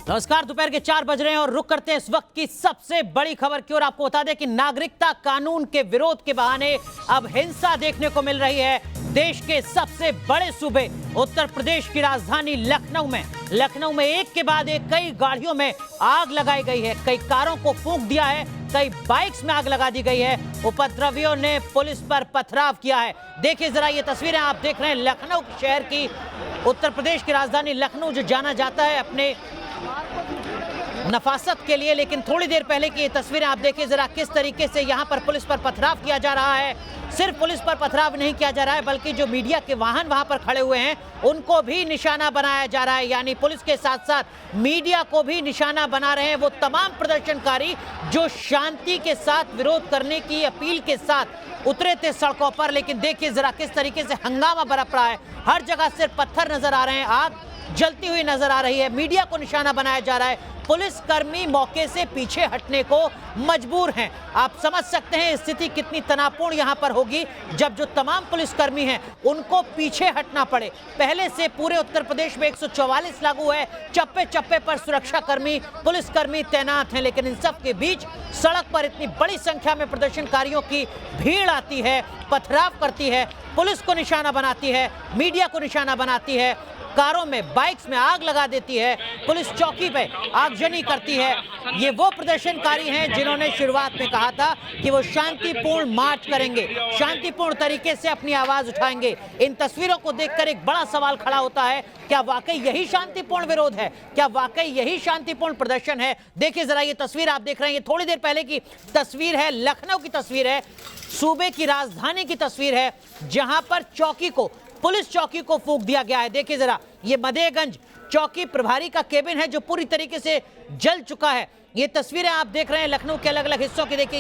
नमस्कार, दोपहर के 4 बज रहे हैं और रुक करते हैं इस वक्त की सबसे बड़ी खबर की ओर। आपको बता दें कि नागरिकता कानून के विरोध के बहाने अब हिंसा देखने को मिल रही है देश के सबसे बड़े सूबे उत्तर प्रदेश की राजधानी लखनऊ में एक के बाद एक कई गाड़ियों में आग लगाई गई है, कई कारों को फूंक दिया है, कई बाइक्स में आग लगा दी गई है। उपद्रवियों ने पुलिस पर पथराव किया है। देखिए जरा ये तस्वीरें आप देख रहे हैं लखनऊ शहर की। उत्तर प्रदेश की राजधानी लखनऊ जो जाना जाता है अपने नफासत के लिए, लेकिन थोड़ी देर पहले की ये तस्वीरें आप देखिए जरा किस तरीके से यहाँ पर पुलिस पर पथराव किया जा रहा है। सिर्फ पुलिस पर पथराव नहीं किया जा रहा है बल्कि जो मीडिया के वाहन वहां पर खड़े हुए हैं उनको भी निशाना बनाया जा रहा है। यानी पुलिस के साथ साथ मीडिया को भी निशाना बना रहे हैं वो तमाम प्रदर्शनकारी जो शांति के साथ विरोध करने की अपील के साथ उतरे थे सड़कों पर। लेकिन देखिए जरा किस तरीके से हंगामा बरप रहा है, हर जगह सिर्फ पत्थर नजर आ रहे हैं, आग जलती हुई नजर आ रही है, मीडिया को निशाना बनाया जा रहा है। पुलिसकर्मी मौके से पीछे हटने को मजबूर हैं। आप समझ सकते हैं स्थिति कितनी तनावपूर्ण यहां पर होगी जब जो तमाम पुलिसकर्मी हैं उनको पीछे हटना पड़े। पहले से पूरे उत्तर प्रदेश में 144 लागू है, चप्पे चप्पे पर सुरक्षाकर्मी पुलिसकर्मी तैनात हैं, लेकिन इन सब के बीच सड़क पर इतनी बड़ी संख्या में प्रदर्शनकारियों की भीड़ आती है, पथराव करती है, पुलिस को निशाना बनाती है, मीडिया को निशाना बनाती है, कारों में बाइक्स में आग लगा देती है, पुलिस चौकी पे आगजनी करती है। ये वो प्रदर्शनकारी हैं जिन्होंने शुरुआत में कहा था कि वो शांतिपूर्ण मार्च करेंगे, शांतिपूर्ण तरीके से अपनी आवाज उठाएंगे। इन तस्वीरों को देखकर एक बड़ा सवाल खड़ा होता है, क्या वाकई यही शांतिपूर्ण विरोध है? क्या वाकई यही शांतिपूर्ण प्रदर्शन है? देखिए जरा ये तस्वीर आप देख रहे हैं, ये थोड़ी देर पहले की तस्वीर है, लखनऊ की तस्वीर है, सूबे की राजधानी की तस्वीर है जहां पर चौकी को, पुलिस चौकी को फूंक दिया गया है। देखिए जरा ये मदेगंज चौकी प्रभारी का केबिन है जो पूरी तरीके से जल चुका है। ये तस्वीरें आप देख रहे हैं लखनऊ के अलग अलग हिस्सों की। देखिए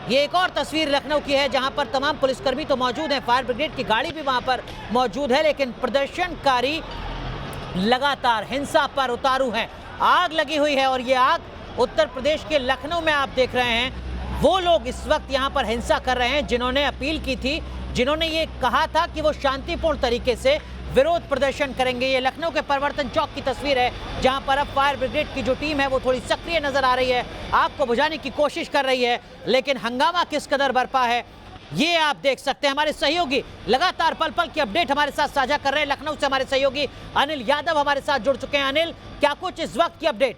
ये एक और तस्वीर लखनऊ की है जहां पर तमाम पुलिसकर्मी तो मौजूद हैं, फायर ब्रिगेड की गाड़ी भी वहां पर मौजूद है, लेकिन प्रदर्शनकारी लगातार हिंसा पर उतारू हैं। आग लगी हुई है और ये आग उत्तर प्रदेश के लखनऊ में आप देख रहे हैं। वो लोग इस वक्त यहाँ पर हिंसा कर रहे हैं जिन्होंने अपील की थी, जिन्होंने ये कहा था कि वो शांतिपूर्ण तरीके से विरोध प्रदर्शन करेंगे। ये लखनऊ के परिवर्तन चौक की तस्वीर है जहां पर अब फायर ब्रिगेड की जो टीम है वो थोड़ी सक्रिय नजर आ रही है, आग को बुझाने की कोशिश कर रही है, लेकिन हंगामा किस कदर बरपा है ये आप देख सकते हैं। हमारे सहयोगी लगातार पल पल की अपडेट हमारे साथ साझा कर रहे हैं। लखनऊ से हमारे सहयोगी अनिल यादव हमारे साथ जुड़ चुके हैं। अनिल, क्या कुछ इस वक्त की अपडेट?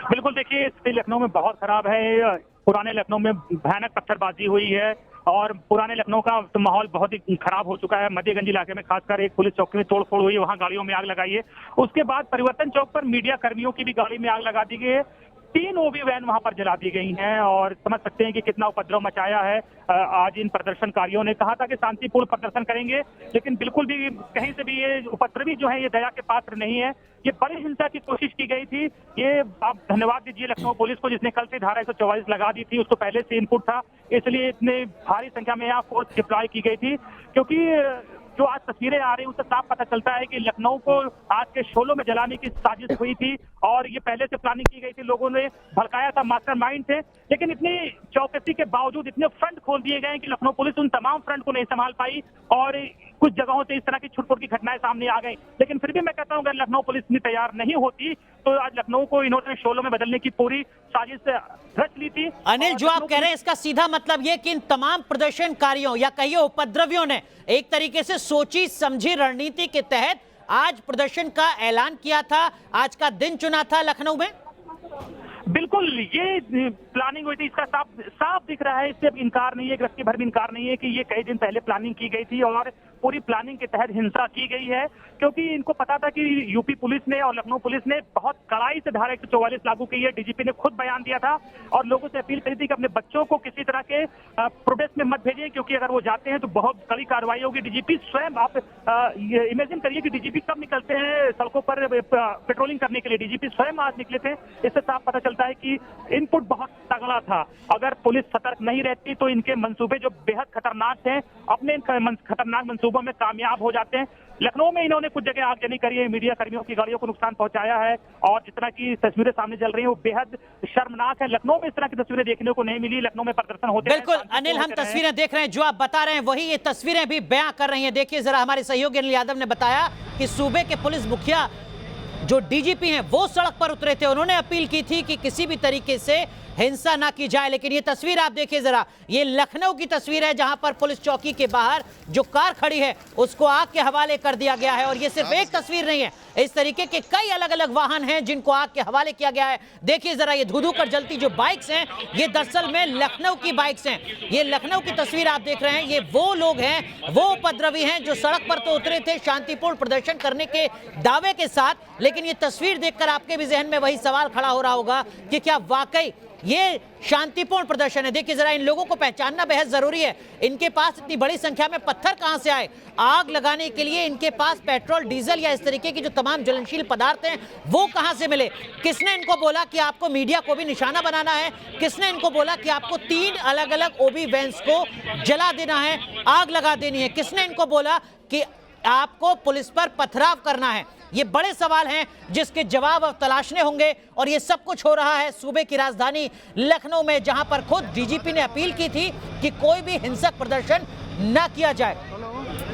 बिल्कुल, देखिए स्थिति लखनऊ में बहुत खराब है। पुराने लखनऊ में भयानक पत्थरबाजी हुई है और पुराने लखनऊ का तो माहौल बहुत ही खराब हो चुका है। मध्यगंज इलाके में खासकर एक पुलिस चौकी में तोड़फोड़ हुई है, वहां गाड़ियों में आग लगाई है। उसके बाद परिवर्तन चौक पर मीडिया कर्मियों की भी गाड़ी में आग लगा दी गई है। 3 ओबी वैन वहां पर जला दी गई हैं और समझ सकते हैं कि कितना उपद्रव मचाया है। आज इन प्रदर्शनकारियों ने कहा था कि शांतिपूर्ण प्रदर्शन करेंगे, लेकिन बिल्कुल भी कहीं से भी ये उपद्रवी जो है ये दया के पात्र नहीं है। ये बड़ी हिंसा की कोशिश की गई थी। ये आप धन्यवाद दीजिए लखनऊ पुलिस को जिसने कल से धारा 144 लगा दी थी, उसको पहले से इनपुट था, इसलिए इतने भारी संख्या में यहाँ फोर्स डिप्लॉय की गई थी। क्योंकि जो आज तस्वीरें आ रही हैं उससे साफ पता चलता है कि लखनऊ को आज के शोलों में जलाने की साजिश हुई थी और ये पहले से प्लानिंग की गई थी, लोगों ने भड़काया था, मास्टरमाइंड थे। लेकिन इतनी चौकसी के बावजूद इतने फ्रंट खोल दिए गए कि लखनऊ पुलिस उन तमाम फ्रंट को नहीं संभाल पाई और कुछ जगहों से इस तरह की छुटपुट की घटनाएं सामने आ गई। लेकिन फिर भी मैं कहता हूं अगर लखनऊ पुलिस इतनी तैयार नहीं होती तो आज लखनऊ को इन्होंने शोलों में बदलने की पूरी साजिश रच ली थी। अनिल, जो आप कह रहे हैं इसका सीधा मतलब ये कि इन तमाम प्रदर्शनकारियों या कहिए उपद्रवियों ने एक तरीके से सोची समझी रणनीति के तहत आज प्रदर्शन का ऐलान किया था, आज का दिन चुना था लखनऊ में? बिल्कुल, ये प्लानिंग हुई थी, इसका साफ दिख रहा है, इससे इनकार नहीं है, एक रत्ती भर भी इनकार नहीं है कि ये कई दिन पहले प्लानिंग की गई थी और पूरी प्लानिंग के तहत हिंसा की गई है। क्योंकि इनको पता था कि यूपी पुलिस ने और लखनऊ पुलिस ने बहुत कड़ाई से धारा 144 लागू की है। डीजीपी ने खुद बयान दिया था और लोगों से अपील करी थी कि अपने बच्चों को किसी तरह के प्रोटेस्ट में मत भेजें, क्योंकि अगर वो जाते हैं तो बहुत कड़ी कार्रवाई होगी। डीजीपी स्वयं, आप इमेजिन करिए कि डीजीपी कब निकलते हैं सड़कों पर पेट्रोलिंग करने के लिए, डीजीपी स्वयं आज निकले थे। इससे साफ पता चलता है कि इनपुट बहुत तगड़ा था। अगर पुलिस सतर्क नहीं रहती तो इनके मंसूबे जो बेहद खतरनाक थे अपने इन खतरनाक मंसूबों में कामयाब हो जाते हैं। लखनऊ में इन्होंने कुछ जगह आगजनी करी है, मीडिया कर्मियों की गाड़ियों को नुकसान पहुंचाया है और जिस तरह की तस्वीरें सामने चल रही हैं वो बेहद शर्मनाक है। लखनऊ में इस तरह की तस्वीरें देखने को नहीं मिली। लखनऊ में प्रदर्शन होते हैं। बिल्कुल अनिल, हम तस्वीरें देख रहे हैं, जो आप बता रहे हैं वही ये तस्वीरें भी बयां कर रही हैं। देखिए जरा, हमारे सहयोगी अनिल यादव ने बताया कि सूबे के पुलिस मुखिया जो डीजीपी हैं वो सड़क पर उतरे थे, उन्होंने अपील की थी कि किसी भी तरीके से हिंसा ना की जाए। लेकिन ये तस्वीर आप देखिए जरा, ये लखनऊ की तस्वीर है जहां पर पुलिस चौकी के बाहर जो कार खड़ी है उसको आग के हवाले कर दिया गया है। और ये सिर्फ एक तस्वीर नहीं है, इस तरीके के कई अलग अलग वाहन हैं जिनको आग के हवाले किया गया है। देखिए जरा, ये धू-धू कर जलती जो बाइक्स हैं ये दरअसल में लखनऊ की बाइक्स हैं। ये लखनऊ की तस्वीर आप देख रहे हैं, ये वो लोग हैं, वो उपद्रवी हैं जो सड़क पर तो उतरे थे शांतिपूर्ण प्रदर्शन करने के दावे के साथ, लेकिन ये तस्वीर देखकर आपके भी जहन में वही सवाल खड़ा हो रहा होगा कि क्या वाकई ये शांतिपूर्ण प्रदर्शन है। देखिए जरा, इन लोगों को पहचानना बेहद जरूरी है। इनके पास इतनी बड़ी संख्या में पत्थर कहां से आए? आग लगाने के लिए इनके पास पेट्रोल, डीजल या इस तरीके की जो तमाम ज्वलनशील पदार्थ हैं वो कहां से मिले? किसने इनको बोला कि आपको मीडिया को भी निशाना बनाना है? किसने इनको बोला कि आपको 3 अलग अलग ओबी वैन्स को जला देना है, आग लगा देनी है? किसने इनको बोला कि आपको पुलिस पर पथराव करना है? ये बड़े सवाल हैं जिसके जवाब अब तलाशने होंगे। और ये सब कुछ हो रहा है सूबे की राजधानी लखनऊ में, जहां पर खुद डीजीपी ने अपील की थी कि कोई भी हिंसक प्रदर्शन न किया जाए।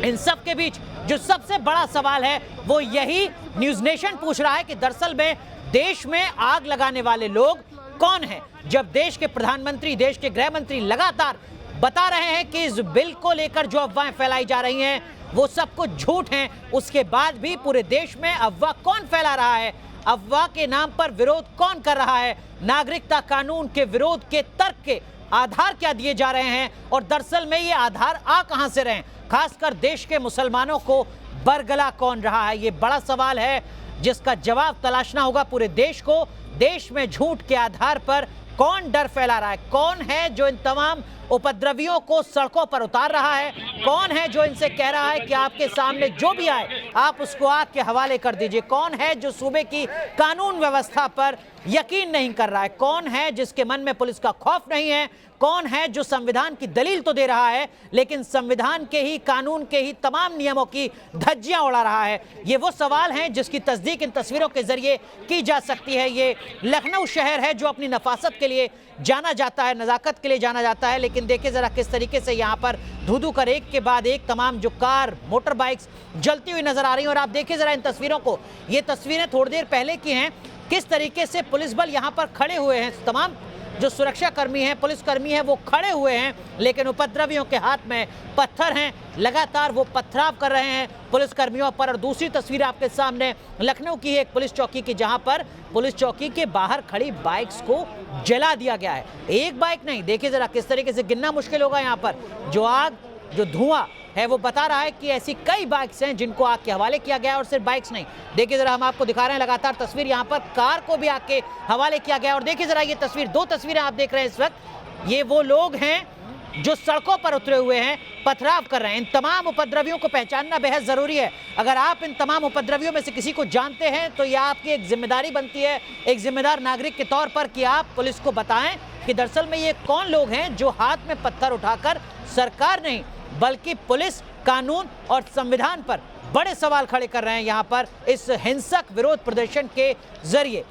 इन सब के बीच जो सबसे बड़ा सवाल है वो यही न्यूज नेशन पूछ रहा है कि दरअसल में देश में आग लगाने वाले लोग कौन हैं? जब देश के प्रधानमंत्री, देश के गृह मंत्री लगातार बता रहे हैं कि इस बिल को लेकर जो अफवाहें फैलाई जा रही हैं वो सब कुछ झूठ हैं, उसके बाद भी पूरे देश में अफवाह कौन फैला रहा है? अफवाह के नाम पर विरोध कौन कर रहा है? नागरिकता कानून के विरोध के तर्क के आधार क्या दिए जा रहे हैं? और दरअसल में ये आधार आ कहां से रहे हैं? खासकर देश के मुसलमानों को बरगला कौन रहा है? ये बड़ा सवाल है जिसका जवाब तलाशना होगा पूरे देश को। देश में झूठ के आधार पर कौन डर फैला रहा है? कौन है जो इन तमाम उपद्रवियों को सड़कों पर उतार रहा है? कौन है जो इनसे कह रहा है कि आपके सामने जो भी आए आप उसको आग के हवाले कर दीजिए? कौन है जो सूबे की कानून व्यवस्था पर यकीन नहीं कर रहा है? कौन है जिसके मन में पुलिस का खौफ नहीं है? कौन है जो संविधान की दलील तो दे रहा है लेकिन संविधान के ही, कानून के ही तमाम नियमों की धज्जियां उड़ा रहा है? ये वो सवाल हैं जिसकी तस्दीक इन तस्वीरों के जरिए की जा सकती है। ये लखनऊ शहर है जो अपनी नफासत के लिए जाना जाता है, नजाकत के लिए जाना जाता है, लेकिन देखिए जरा किस तरीके से यहाँ पर धू-धू कर एक के बाद एक तमाम जो कार, मोटर बाइक्स जलती हुई नजर आ रही हैं। और आप देखिए जरा इन तस्वीरों को, ये तस्वीरें थोड़ी देर पहले की हैं, किस तरीके से पुलिस बल यहाँ पर खड़े हुए हैं। तमाम जो सुरक्षा कर्मी हैं, पुलिसकर्मी हैं, वो खड़े हुए हैं, लेकिन उपद्रवियों के हाथ में पत्थर हैं, लगातार वो पथराव कर रहे हैं पुलिसकर्मियों पर। और दूसरी तस्वीर आपके सामने लखनऊ की है, एक पुलिस चौकी की, जहां पर पुलिस चौकी के बाहर खड़ी बाइक्स को जला दिया गया है। एक बाइक नहीं, देखिए जरा किस तरीके से, गिनना मुश्किल होगा यहाँ पर। जो आग, जो धुआं है वो बता रहा है कि ऐसी कई बाइक्स हैं जिनको आग के हवाले किया गया है। और सिर्फ बाइक्स नहीं, देखिए जरा हम आपको दिखा रहे हैं लगातार तस्वीर, यहाँ पर कार को भी आग के हवाले किया गया है। और देखिए जरा ये तस्वीर, 2 तस्वीरें आप देख रहे हैं इस वक्त, ये वो लोग हैं जो सड़कों पर उतरे हुए हैं, पथराव कर रहे हैं। इन तमाम उपद्रवियों को पहचानना बेहद जरूरी है। अगर आप इन तमाम उपद्रवियों में से किसी को जानते हैं तो यह आपकी एक जिम्मेदारी बनती है, एक जिम्मेदार नागरिक के तौर पर, कि आप पुलिस को बताएं कि दरअसल में ये कौन लोग हैं जो हाथ में पत्थर उठाकर सरकार नहीं बल्कि पुलिस, कानून और संविधान पर बड़े सवाल खड़े कर रहे हैं यहाँ पर इस हिंसक विरोध प्रदर्शन के जरिए।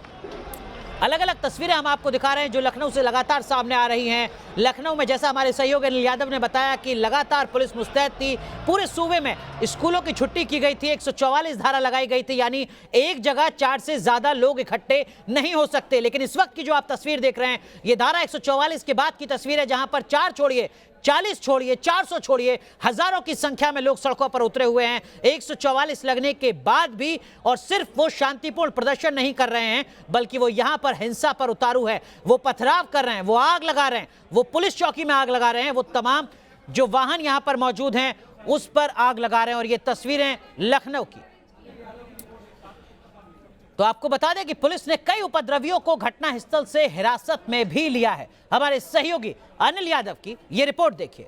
अलग अलग तस्वीरें हम आपको दिखा रहे हैं जो लखनऊ से लगातार सामने आ रही हैं। लखनऊ में, जैसा हमारे सहयोगी अनिल यादव ने बताया, कि लगातार पुलिस मुस्तैद थी। पूरे सूबे में स्कूलों की छुट्टी की गई थी, 144 धारा लगाई गई थी, यानी एक जगह 4 से ज्यादा लोग इकट्ठे नहीं हो सकते। लेकिन इस वक्त की जो आप तस्वीर देख रहे हैं, ये धारा 144 के बाद की तस्वीर है, जहां पर 4 छोड़िए, 40 छोड़िए, 400 छोड़िए, हजारों की संख्या में लोग सड़कों पर उतरे हुए हैं 144 लगने के बाद भी। और सिर्फ वो शांतिपूर्ण प्रदर्शन नहीं कर रहे हैं बल्कि वो यहां पर हिंसा पर उतारू है, वो पथराव कर रहे हैं, वो आग लगा रहे हैं, वो पुलिस चौकी में आग लगा रहे हैं, वो तमाम जो वाहन यहां पर मौजूद हैं उस पर आग लगा रहे हैं। और ये तस्वीरें लखनऊ की। तो आपको बता दें कि पुलिस ने कई उपद्रवियों को घटनास्थल से हिरासत में भी लिया है। हमारे सहयोगी अनिल यादव की ये रिपोर्ट देखिए।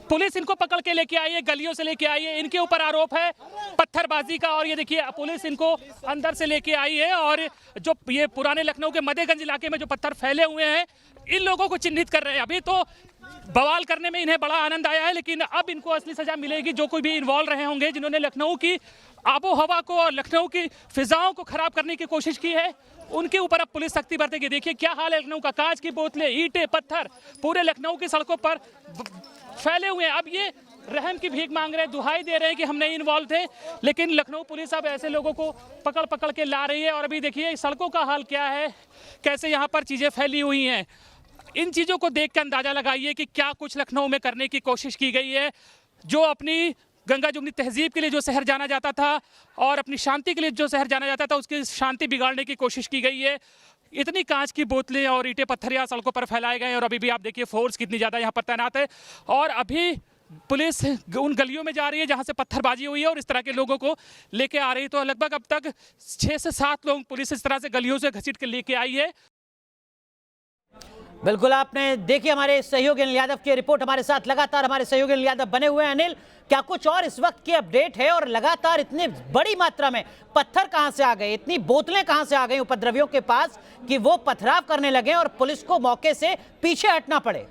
पुलिस इनको पकड़ के लेके आई है, गलियों से लेके आई है, इनके ऊपर आरोप है पत्थरबाजी का। और ये देखिए पुलिस इनको अंदर से लेके आई है और जो ये पुराने लखनऊ के मध्यगंज इलाके में जो पत्थर फैले हुए हैं इन लोगों को चिन्हित कर रहे हैं। अभी तो बवाल करने में इन्हें बड़ा आनंद आया है, लेकिन अब इनको असली सजा मिलेगी। जो कोई भी इन्वॉल्व रहे होंगे, जिन्होंने लखनऊ की आबो हवा को और लखनऊ की फिजाओं को खराब करने की कोशिश की है, उनके ऊपर अब पुलिस सख्ती बरतेगी। देखिए क्या हाल है लखनऊ का, कांच की बोतलें, ईंटें, पत्थर पूरे लखनऊ की सड़कों पर फैले हुए हैं। अब ये रहम की भीख मांग रहे हैं, दुहाई दे रहे हैं कि हम नहीं इन्वॉल्व थे। लेकिन लखनऊ पुलिस अब ऐसे लोगों को पकड़ पकड़ के ला रही है। और अभी देखिए सड़कों का हाल क्या है, कैसे यहाँ पर चीज़ें फैली हुई हैं। इन चीज़ों को देख के अंदाज़ा लगाइए कि क्या कुछ लखनऊ में करने की कोशिश की गई है। जो अपनी गंगा जुमनी तहजीब के लिए जो शहर जाना जाता था और अपनी शांति के लिए जो शहर जाना जाता था, उसकी शांति बिगाड़ने की कोशिश की गई है। इतनी कांच की बोतलें और ईंटें पत्थर यहाँ सड़कों पर फैलाए गए हैं। और अभी भी आप देखिए फोर्स कितनी ज़्यादा यहाँ पर तैनात है। और अभी पुलिस उन गलियों में जा रही है जहाँ से पत्थरबाजी हुई है और इस तरह के लोगों को लेके आ रही है। तो लगभग अब तक 6 से 7 लोग पुलिस इस तरह से गलियों से घसीट के लेके आई है। बिल्कुल, आपने देखिए हमारे सहयोगी अनिल यादव की रिपोर्ट। हमारे साथ लगातार हमारे सहयोगी अनिल यादव बने हुए हैं। अनिल, क्या कुछ और इस वक्त की अपडेट है? और लगातार इतनी बड़ी मात्रा में पत्थर कहां से आ गए, इतनी बोतलें कहां से आ गई उपद्रवियों के पास कि वो पथराव करने लगे और पुलिस को मौके से पीछे हटना पड़े?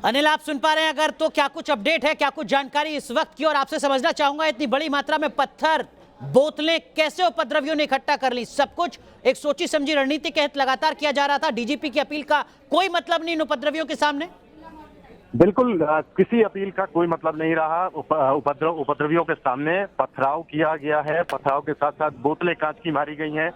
अनिल, आप सुन पा रहे हैं अगर, तो क्या कुछ अपडेट है, क्या कुछ जानकारी इस वक्त की? और आपसे समझना चाहूंगा इतनी बड़ी मात्रा में पत्थर, बोतलें कैसे उपद्रवियों ने इकट्ठा कर ली? सब कुछ एक सोची समझी रणनीति के तहत लगातार किया जा रहा था। डीजीपी की अपील का कोई मतलब नहीं इन उपद्रवियों के सामने? बिल्कुल, किसी अपील का कोई मतलब नहीं रहा। उपद्रवियों के सामने पथराव किया गया है। पथराव के साथ साथ बोतलें कांच की मारी गई हैं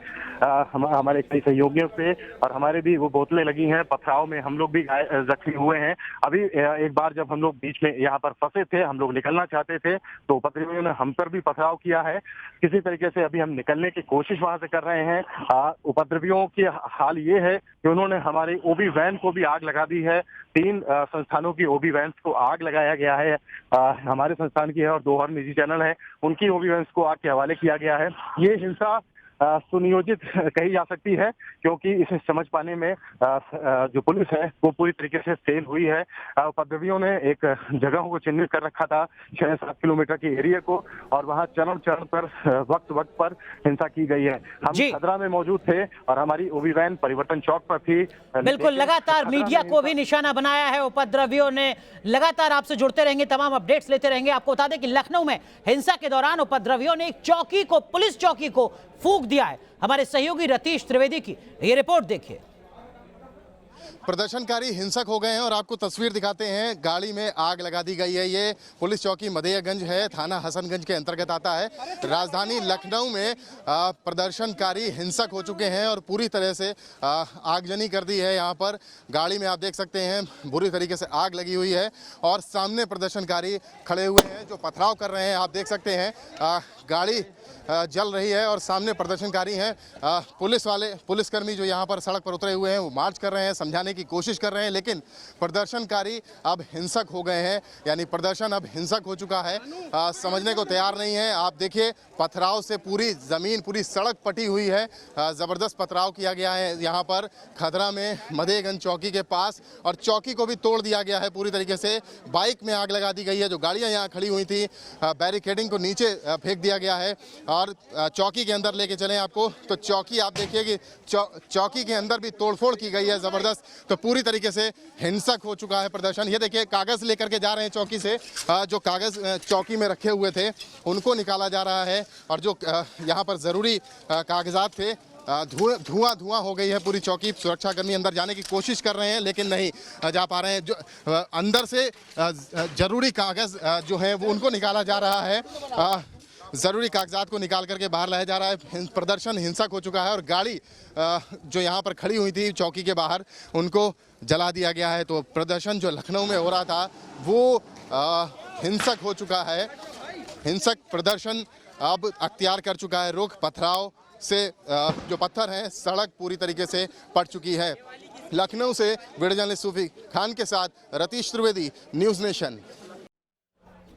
हमारे कई सहयोगियों से, और हमारे भी वो बोतलें लगी हैं। पथराव में हम लोग भी जख्मी हुए हैं। अभी एक बार जब हम लोग बीच में यहाँ पर फंसे थे, हम लोग निकलना चाहते थे, तो उपद्रवियों ने हम पर भी पथराव किया है। किसी तरीके से अभी हम निकलने की कोशिश वहां से कर रहे हैं। उपद्रवियों की हाल ये है कि उन्होंने हमारी ओबी वैन को भी आग लगा दी है। 3 संस्थानों की ओबी वैन्स को आग लगाया गया है। हमारे संस्थान की है और 2 और निजी चैनल है, उनकी ओबी वैन्स को आग के हवाले किया गया है। ये हिंसा सुनियोजित कही जा सकती है, क्योंकि इसे समझ पाने में जो पुलिस है वो पूरी तरीके से फेल हुई है। उपद्रवियों ने एक जगह को चिन्हित कर रखा था 6-7 किलोमीटर के एरिया को, और वहां चरण चरण पर वक्त पर हिंसा की गई है। हम खदरा में मौजूद थे और हमारी ओबी वैन परिवर्तन चौक पर थी। बिल्कुल, लगातार मीडिया को भी निशाना बनाया है उपद्रवियों ने। लगातार आपसे जुड़ते रहेंगे, तमाम अपडेट्स लेते रहेंगे। आपको बता दें कि लखनऊ में हिंसा के दौरान उपद्रवियों ने एक चौकी को, पुलिस चौकी को फूंक दिया है। हमारे सहयोगी रतीश त्रिवेदी की ये रिपोर्ट देखिए। प्रदर्शनकारी हिंसक हो गए हैं और आपको तस्वीर दिखाते हैं। गाड़ी में आग लगा दी गई है। ये पुलिस चौकी मदेयगंज है, थाना हसनगंज के अंतर्गत आता है। राजधानी लखनऊ में प्रदर्शनकारी हिंसक हो चुके हैं और पूरी तरह से आगजनी कर दी है। यहाँ पर गाड़ी में आप देख सकते हैं बुरी तरीके से आग लगी हुई है और सामने प्रदर्शनकारी खड़े हुए हैं जो पथराव कर रहे हैं। आप देख सकते हैं गाड़ी जल रही है और सामने प्रदर्शनकारी हैं। पुलिसकर्मी जो यहाँ पर सड़क पर उतरे हुए हैं वो मार्च कर रहे हैं, समझाने की कोशिश कर रहे हैं, लेकिन प्रदर्शनकारी अब हिंसक हो गए हैं। यानी प्रदर्शन अब हिंसक हो चुका है, समझने को तैयार नहीं है। आप देखिए पथराव से पूरी ज़मीन, पूरी सड़क पटी हुई है। ज़बरदस्त पथराव किया गया है यहाँ पर खदरा में मदेयगंज चौकी के पास, और चौकी को भी तोड़ दिया गया है पूरी तरीके से। बाइक में आग लगा दी गई है। जो गाड़ियाँ यहाँ खड़ी हुई थी, बैरिकेडिंग को नीचे फेंक दिया गया है और चौकी के अंदर लेके चलें आपको, तो चौकी आप देखिए कि चौकी के अंदर भी तोड़फोड़ की गई है ज़बरदस्त। तो पूरी तरीके से हिंसक हो चुका है प्रदर्शन। ये देखिए कागज़ लेकर के जा रहे हैं चौकी से, जो कागज़ चौकी में रखे हुए थे उनको निकाला जा रहा है, और जो यहाँ पर ज़रूरी कागजात थे, धुआं हो गई है पूरी चौकी। सुरक्षाकर्मी अंदर जाने की कोशिश कर रहे हैं लेकिन नहीं जा पा रहे हैं। जो अंदर से ज़रूरी कागज़ जो है वो उनको निकाला जा रहा है। ज़रूरी कागजात को निकाल करके बाहर लाया जा रहा है। प्रदर्शन हिंसक हो चुका है और गाड़ी जो यहाँ पर खड़ी हुई थी चौकी के बाहर, उनको जला दिया गया है। तो प्रदर्शन जो लखनऊ में हो रहा था वो हिंसक हो चुका है। हिंसक प्रदर्शन अब अख्तियार कर चुका है रुख। पथराव से जो पत्थर हैं, सड़क पूरी तरीके से पट चुकी है। लखनऊ से वीडियो जर्नलिस्ट सूफी खान के साथ रतीश त्रिवेदी, न्यूज़ नेशन।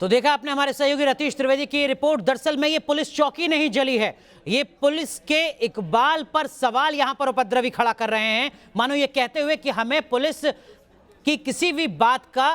तो देखा आपने हमारे सहयोगी रतीश त्रिवेदी की रिपोर्ट। दरअसल में ये पुलिस चौकी नहीं जली है, ये पुलिस के इकबाल पर सवाल यहां पर उपद्रवी खड़ा कर रहे हैं, मानो ये कहते हुए कि हमें पुलिस की किसी भी बात का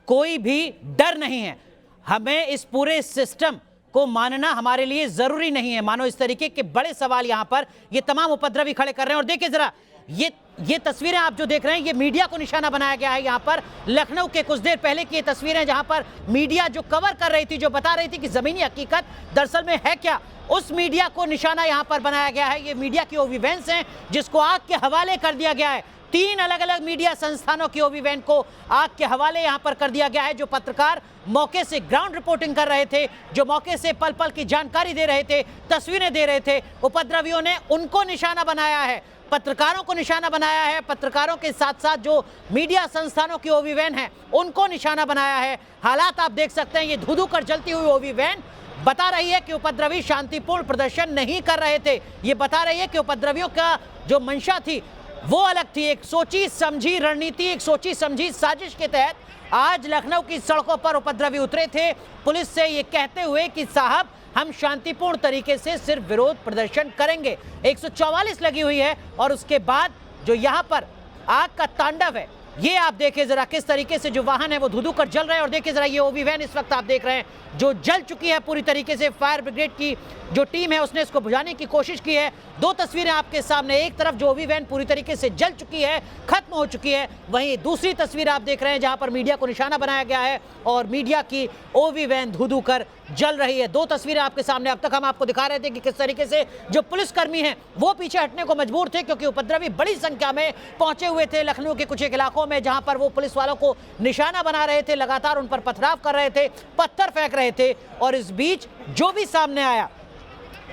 कोई भी डर नहीं है, हमें इस पूरे सिस्टम को मानना हमारे लिए जरूरी नहीं है। मानो इस तरीके के बड़े सवाल यहां पर ये तमाम उपद्रवी खड़े कर रहे हैं। और देखिए जरा ये तस्वीरें आप जो देख रहे हैं, ये मीडिया को निशाना बनाया गया है। यहाँ पर लखनऊ के कुछ देर पहले की ये तस्वीरें, जहाँ पर मीडिया जो कवर कर रही थी, जो बता रही थी कि जमीनी हकीकत दरअसल में है क्या, उस मीडिया को निशाना यहाँ पर बनाया गया है। ये मीडिया की ओवी वैन्स हैं जिसको आग के हवाले कर दिया गया है। 3 अलग अलग मीडिया संस्थानों की ओवी वैन को आग के हवाले यहाँ पर कर दिया गया है। जो पत्रकार मौके से ग्राउंड रिपोर्टिंग कर रहे थे, जो मौके से पल पल की जानकारी दे रहे थे, तस्वीरें दे रहे थे, उपद्रवियों ने उनको निशाना बनाया है, पत्रकारों को निशाना बनाया है। पत्रकारों के साथ साथ जो मीडिया संस्थानों की ओवी वैन है उनको निशाना बनाया है। हालात आप देख सकते हैं, ये धुधु कर जलती हुई ओवी वैन बता रही है कि उपद्रवी शांतिपूर्ण प्रदर्शन नहीं कर रहे थे। ये बता रही है कि उपद्रवियों का जो मंशा थी वो अलग थी। एक सोची समझी रणनीति, एक सोची समझी साजिश के तहत आज लखनऊ की सड़कों पर उपद्रवी उतरे थे, पुलिस से ये कहते हुए कि साहब हम शांतिपूर्ण तरीके से सिर्फ विरोध प्रदर्शन करेंगे। 144 लगी हुई है और उसके बाद जो यहाँ पर आग का तांडव है, ये आप देखिए जरा किस तरीके से जो वाहन है वो धुधु कर जल रहे हैं। और देखिए जरा ये ओवी वैन इस वक्त आप देख रहे हैं जो जल चुकी है पूरी तरीके से। फायर ब्रिगेड की जो टीम है उसने इसको बुझाने की कोशिश की है। 2 तस्वीरें आपके सामने, एक तरफ जो ओवी वैन पूरी तरीके से जल चुकी है, खत्म हो चुकी है, वहीं दूसरी तस्वीर आप देख रहे हैं जहां पर मीडिया को निशाना बनाया गया है और मीडिया की ओवी वैन धुधु कर जल रही है। 2 तस्वीरें आपके सामने। अब तक हम आपको दिखा रहे थे कि किस तरीके से जो पुलिसकर्मी हैं वो पीछे हटने को मजबूर थे क्योंकि उपद्रवी बड़ी संख्या में पहुंचे हुए थे लखनऊ के कुछ एक इलाकों में, जहां पर वो पुलिस वालों को निशाना बना रहे थे, लगातार उन पर पथराव कर रहे थे, पत्थर फेंक रहे थे। और इस बीच जो भी सामने आया,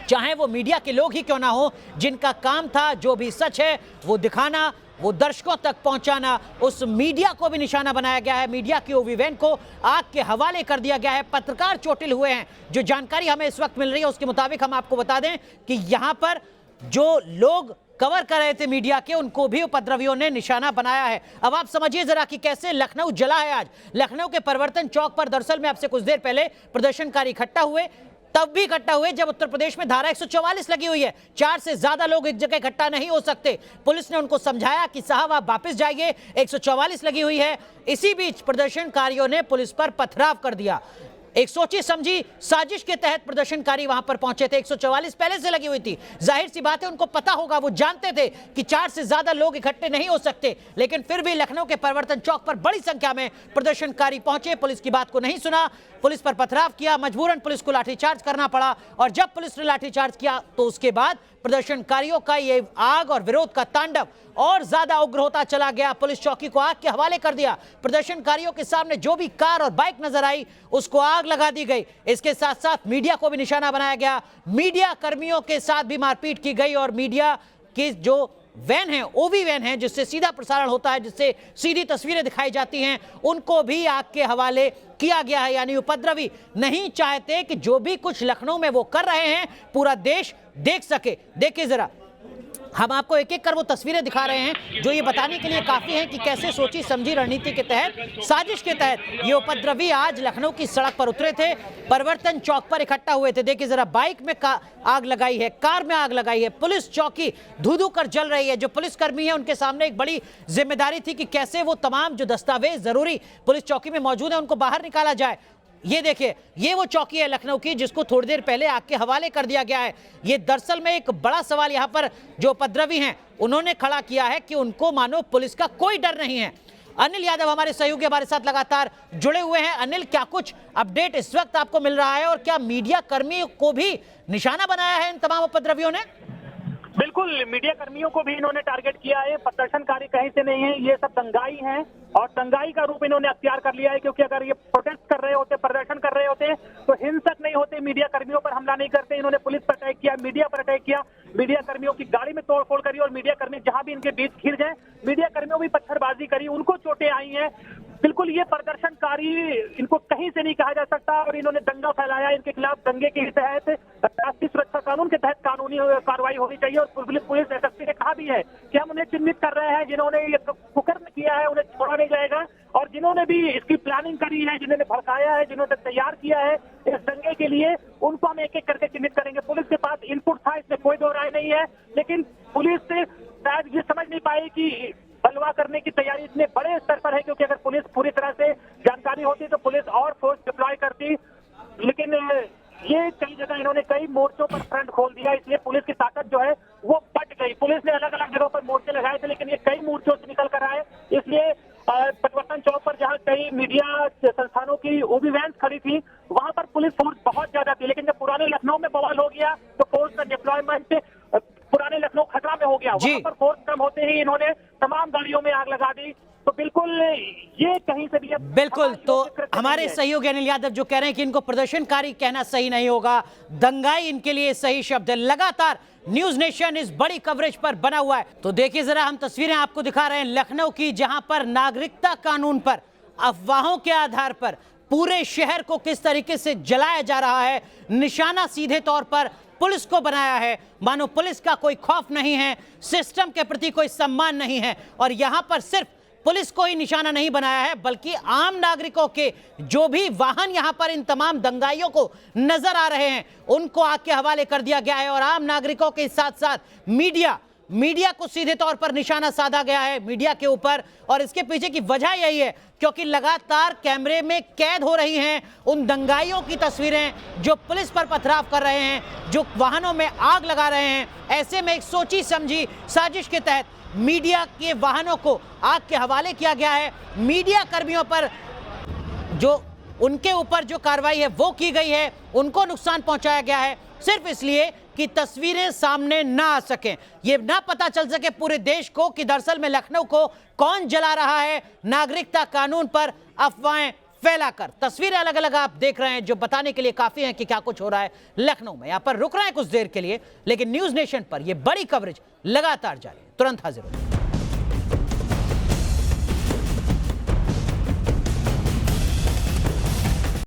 चाहे वो मीडिया के लोग ही क्यों ना हो, जिनका काम था जो भी सच है वो दिखाना, वो दर्शकों तक पहुंचाना, उस मीडिया को भी निशाना बनाया गया है। मीडिया की ओवी वैन को आग के हवाले कर दिया गया है। पत्रकार चोटिल हुए हैं। जो जानकारी हमें इस वक्त मिल रही है उसके मुताबिक हम आपको बता दें कि यहां पर जो लोग कवर कर रहे थे मीडिया के, उनको भी उपद्रवियों ने निशाना बनाया है। अब आप समझिए जरा कि कैसे लखनऊ जला है आज। लखनऊ के परिवर्तन चौक पर दरअसल में आपसे कुछ देर पहले प्रदर्शनकारी इकट्ठा हुए, तब भी इकट्ठा हुए जब उत्तर प्रदेश में धारा 144 लगी हुई है। 4 से ज्यादा लोग एक जगह इकट्ठा नहीं हो सकते। पुलिस ने उनको समझाया कि साहब आप वापस जाइए, 144 लगी हुई है। इसी बीच प्रदर्शनकारियों ने पुलिस पर पथराव कर दिया। एक सोची समझी साजिश के तहत प्रदर्शनकारी वहां पर पहुंचे थे। 144 पहले से लगी हुई थी, जाहिर सी बात है उनको पता होगा, वो जानते थे कि 4 से ज्यादा लोग इकट्ठे नहीं हो सकते, लेकिन फिर भी लखनऊ के परिवर्तन चौक पर बड़ी संख्या में प्रदर्शनकारी पहुंचे। पुलिस की बात को नहीं सुना, पुलिस पर पथराव किया, मजबूरन पुलिस को लाठीचार्ज करना पड़ा। और जब पुलिस ने लाठीचार्ज किया तो उसके बाद प्रदर्शनकारियों का ये आग और विरोध का तांडव और ज्यादा उग्र होता चला गया। पुलिस चौकी को आग के हवाले कर दिया। प्रदर्शनकारियों के सामने जो भी कार और बाइक नजर आई उसको आग लगा दी गई। इसके साथ साथ मीडिया को भी निशाना बनाया गया। मीडिया कर्मियों के साथ भी मारपीट की गई और मीडिया की जो वैन है, ओवी वैन है, जिससे सीधा प्रसारण होता है, जिससे सीधी तस्वीरें दिखाई जाती हैं, उनको भी आग के हवाले किया गया है। यानी उपद्रवी नहीं चाहते कि जो भी कुछ लखनऊ में वो कर रहे हैं पूरा देश देख सके। देखिए जरा, हम आपको एक एक कर वो तस्वीरें दिखा रहे हैं जो ये बताने के लिए काफी हैं कि कैसे सोची समझी रणनीति के तहत, साजिश के तहत ये उपद्रवी आज लखनऊ की सड़क पर उतरे थे, परिवर्तन चौक पर इकट्ठा हुए थे। देखिए जरा, बाइक में आग लगाई है, कार में आग लगाई है, पुलिस चौकी धू-धू कर जल रही है। जो पुलिसकर्मी है उनके सामने एक बड़ी जिम्मेदारी थी कि कैसे वो तमाम जो दस्तावेज जरूरी पुलिस चौकी में मौजूद है उनको बाहर निकाला जाए। ये देखिए, ये वो चौकी है लखनऊ की जिसको थोड़ी देर पहले आग के हवाले कर दिया गया है। ये दरअसल में एक बड़ा सवाल यहाँ पर जो उपद्रवी हैं उन्होंने खड़ा किया है कि उनको मानो पुलिस का कोई डर नहीं है। अनिल यादव हमारे सहयोगी हमारे साथ लगातार जुड़े हुए हैं। अनिल, क्या कुछ अपडेट इस वक्त आपको मिल रहा है और क्या मीडिया कर्मियों को भी निशाना बनाया है इन तमाम उपद्रवियों ने? बिल्कुल, मीडिया कर्मियों को भी इन्होंने टारगेट किया है। प्रदर्शनकारी कहीं से नहीं है, ये सब दंगाई हैं और दंगाई का रूप इन्होंने अख्तियार कर लिया है, क्योंकि अगर ये प्रोटेस्ट कर रहे होते, प्रदर्शन कर रहे होते तो हिंसक नहीं होते, मीडिया कर्मियों पर हमला नहीं करते। इन्होंने पुलिस पर अटैक किया, मीडिया पर अटैक किया, मीडिया कर्मियों की गाड़ी में तोड़फोड़ करी और मीडिया कर्मी जहां भी इनके बीच घिर गए, मीडिया कर्मियों भी पत्थरबाजी करी, उनको चोटें आई हैं। बिल्कुल, ये प्रदर्शनकारी, इनको कहीं से नहीं कहा जा सकता और इन्होंने दंगा फैलाया। इनके खिलाफ दंगे के तहत राष्ट्रीय सुरक्षा कानून के तहत कानूनी कार्रवाई होनी चाहिए। और पुलिस एसएसपी ने कहा भी है कि हम उन्हें चिन्हित कर रहे हैं, जिन्होंने ये कुकर्म किया है उन्हें छोड़ा नहीं जाएगा, और जिन्होंने भी इसकी प्लानिंग करी है, जिन्होंने भड़काया है, जिन्होंने तैयार किया है इस दंगे के लिए, उनको हम एक एक करके चिन्हित करेंगे। पुलिस के पास इनपुट था, इसमें कोई दो राय नहीं है, लेकिन पुलिस शायद ये समझ नहीं पाई कि बलवा करने की तैयारी इतने बड़े स्तर पर है, क्योंकि अगर पुलिस पूरी तरह से जानकारी होती तो पुलिस और फोर्स डिप्लॉय करती, लेकिन ये कई जगह इन्होंने कई मोर्चों पर फ्रंट खोल दिया, इसलिए पुलिस की ताकत जो है वो बट गई। पुलिस ने अलग अलग जगहों पर मोर्चे लगाए थे, वैन खड़ी थी वहां पर पुलिस फोर्स बहुत ज्यादा थी, लेकिन जब पुराने लखनऊ में बवाल हो गया तो फोर्स का डिप्लॉयमेंट पुराने लखनऊ खतरा में हो गया। वहां पर फोर्स कम होते ही इन्होंने तमाम गाड़ियों में आग लगा दी। तो बिल्कुल ये कहीं से भी बिल्कुल, तो हमारे सहयोगी अनिल यादव जो कह रहे हैं कि इनको प्रदर्शनकारी कहना सही नहीं होगा, दंगाई इनके लिए सही शब्द है। लगातार न्यूज नेशन इस बड़ी कवरेज पर बना हुआ है। तो देखिए जरा, हम तस्वीरें आपको दिखा रहे हैं लखनऊ की, जहां पर नागरिकता कानून पर अफवाहों के आधार पर पूरे शहर को किस तरीके से जलाया जा रहा है। निशाना सीधे तौर पर पुलिस को बनाया है, मानो पुलिस का कोई खौफ नहीं है, सिस्टम के प्रति कोई सम्मान नहीं है। और यहां पर सिर्फ पुलिस को ही निशाना नहीं बनाया है, बल्कि आम नागरिकों के जो भी वाहन यहां पर इन तमाम दंगाइयों को नजर आ रहे हैं उनको आग के हवाले कर दिया गया है। और आम नागरिकों के साथ साथ मीडिया को सीधे तौर पर निशाना साधा गया है, मीडिया के ऊपर। और इसके पीछे की वजह यही है क्योंकि लगातार कैमरे में कैद हो रही हैं उन दंगाइयों की तस्वीरें जो पुलिस पर पथराव कर रहे हैं, जो वाहनों में आग लगा रहे हैं। ऐसे में एक सोची समझी साजिश के तहत मीडिया के वाहनों को आग के हवाले किया गया है। मीडिया कर्मियों पर जो उनके ऊपर जो कार्रवाई है वो की गई है, उनको नुकसान पहुंचाया गया है सिर्फ इसलिए कि तस्वीरें सामने ना आ सकें, ये ना पता चल सके पूरे देश को कि दरअसल में लखनऊ को कौन जला रहा है नागरिकता कानून पर अफवाहें फैलाकर। तस्वीरें अलग अलग आप देख रहे हैं जो बताने के लिए काफी हैं कि क्या कुछ हो रहा है लखनऊ में। यहां पर रुक रहे हैं कुछ देर के लिए, लेकिन न्यूज नेशन पर यह बड़ी कवरेज लगातार जारी है। तुरंत हाजिर हो।